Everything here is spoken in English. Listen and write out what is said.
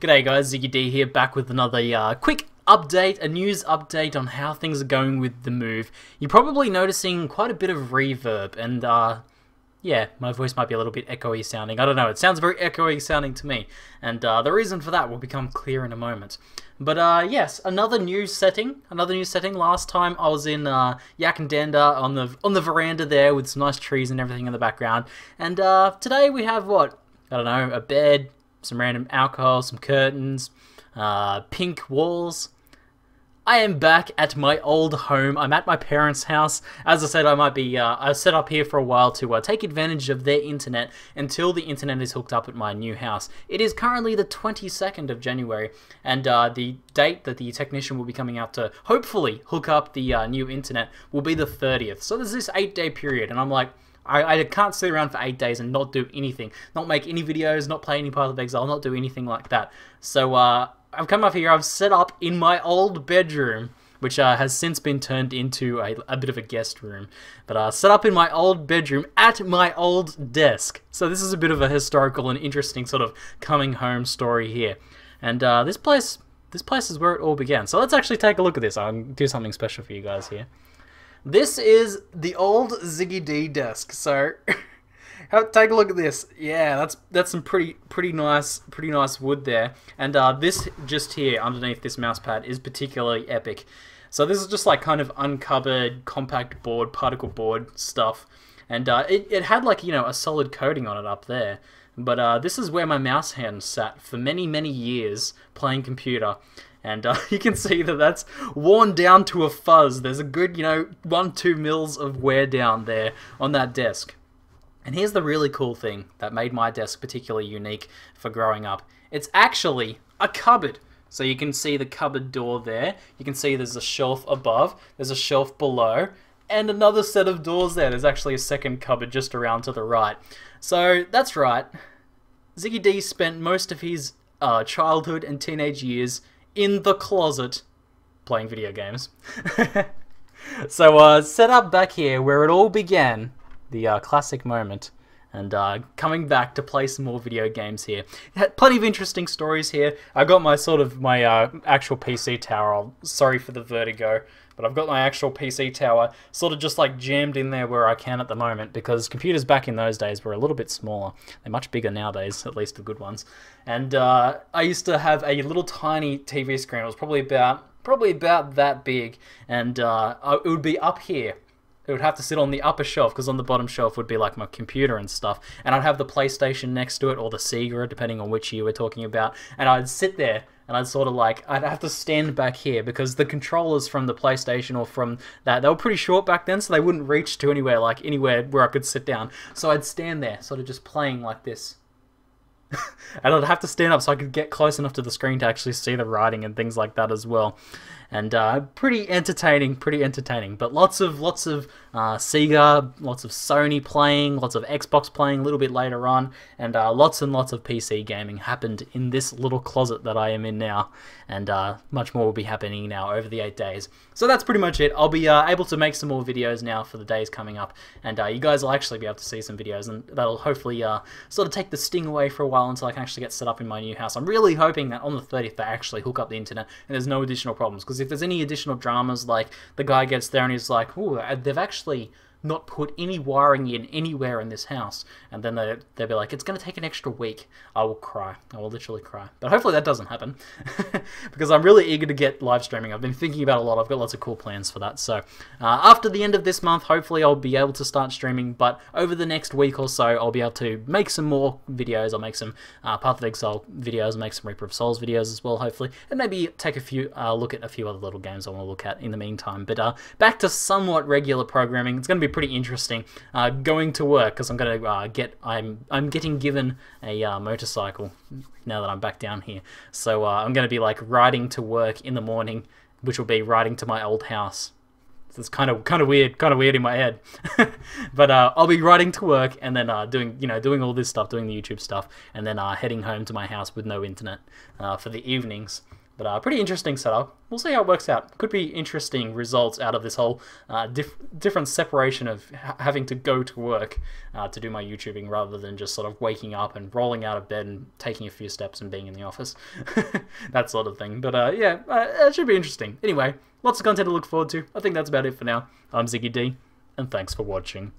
G'day guys, ZiggyD here, back with another quick update, a news update on how things are going with the move. You're probably noticing quite a bit of reverb, and yeah, my voice might be a little bit echoey sounding. I don't know, it sounds very echoey sounding to me, and the reason for that will become clear in a moment. But yes, another new setting. Last time I was in Yakandanda on the veranda there with some nice trees and everything in the background, and today we have what? I don't know, a bed, some random alcohol, some curtains, pink walls. I am back at my old home. I'm at my parents' house. As I said, I might be I set up here for a while to take advantage of their internet until the internet is hooked up at my new house. It is currently the 22nd of January, and the date that the technician will be coming out to hopefully hook up the new internet will be the 30th. So there's this 8-day period, and I'm like, I can't sit around for 8 days and not do anything. Not make any videos, not play any Path of Exile, not do anything like that. So I've come up here, I've set up in my old bedroom, which has since been turned into a bit of a guest room. But set up in my old bedroom at my old desk. So this is a bit of a historical and interesting sort of coming home story here. And this place is where it all began. So let's actually take a look at this. I'll do something special for you guys here. This is the old ZiggyD desk. So take a look at this. Yeah, that's some pretty nice wood there. And this just here underneath this mouse pad is particularly epic. So this is just like kind of uncovered compact board, particle board stuff. And it had like, you know, a solid coating on it up there. But this is where my mouse hand sat for many years playing computer. And you can see that that's worn down to a fuzz. There's a good, you know, 1-2 mils of wear down there on that desk. And here's the really cool thing that made my desk particularly unique for growing up. It's actually a cupboard. So you can see the cupboard door there. You can see there's a shelf above, there's a shelf below, and another set of doors there. There's actually a second cupboard just around to the right. So that's right. ZiggyD spent most of his childhood and teenage years in the closet playing video games. So set up back here where it all began, the classic moment, and coming back to play some more video games here. Had plenty of interesting stories here. I got my actual PC tower. Sorry for the vertigo, but I've got my actual PC tower sort of just like jammed in there where I can at the moment, because computers back in those days were a little bit smaller. They're much bigger nowadays, at least the good ones. And I used to have a little tiny TV screen. It was probably about that big, and it would be up here. It would have to sit on the upper shelf, because on the bottom shelf would be like my computer and stuff, and I'd have the PlayStation next to it, or the Sega, depending on which year we're talking about, and I'd sit there, and I'd sort of like, I'd have to stand back here, because the controllers from the PlayStation or from that, they were pretty short back then, so they wouldn't reach to anywhere where I could sit down, so I'd stand there, sort of just playing like this. And I'd have to stand up so I could get close enough to the screen to actually see the writing and things like that as well. And pretty entertaining, but lots of Sega, lots of Sony playing, lots of Xbox playing a little bit later on, and lots and lots of PC gaming happened in this little closet that I am in now, and much more will be happening now over the 8 days. So that's pretty much it. I'll be able to make some more videos now for the days coming up, and you guys will actually be able to see some videos, and that'll hopefully sort of take the sting away for a while until I can actually get set up in my new house. I'm really hoping that on the 30th they actually hook up the internet and there's no additional problems, because if there's any additional dramas, like the guy gets there and he's like, ooh, they've actually not put any wiring in anywhere in this house, and then they'll be like, it's going to take an extra week, I will cry. I will literally cry. But hopefully that doesn't happen, because I'm really eager to get live streaming. I've been thinking about it a lot. I've got lots of cool plans for that. So after the end of this month, hopefully I'll be able to start streaming, but over the next week or so, I'll be able to make some more videos. I'll make some Path of Exile videos, make some Reaper of Souls videos as well, hopefully, and maybe take a few look at a few other little games I want to look at in the meantime. But back to somewhat regular programming. It's going to be pretty interesting going to work, because I'm going to I'm getting given a motorcycle now that I'm back down here. So I'm going to be like riding to work in the morning, which will be riding to my old house. So it's kind of weird in my head. But I'll be riding to work and then doing all this stuff, doing the YouTube stuff, and then heading home to my house with no internet for the evenings. But pretty interesting setup. We'll see how it works out. Could be interesting results out of this whole different separation of having to go to work to do my YouTubing rather than just sort of waking up and rolling out of bed and taking a few steps and being in the office. That sort of thing. But yeah, it should be interesting. Anyway, lots of content to look forward to. I think that's about it for now. I'm ZiggyD, and thanks for watching.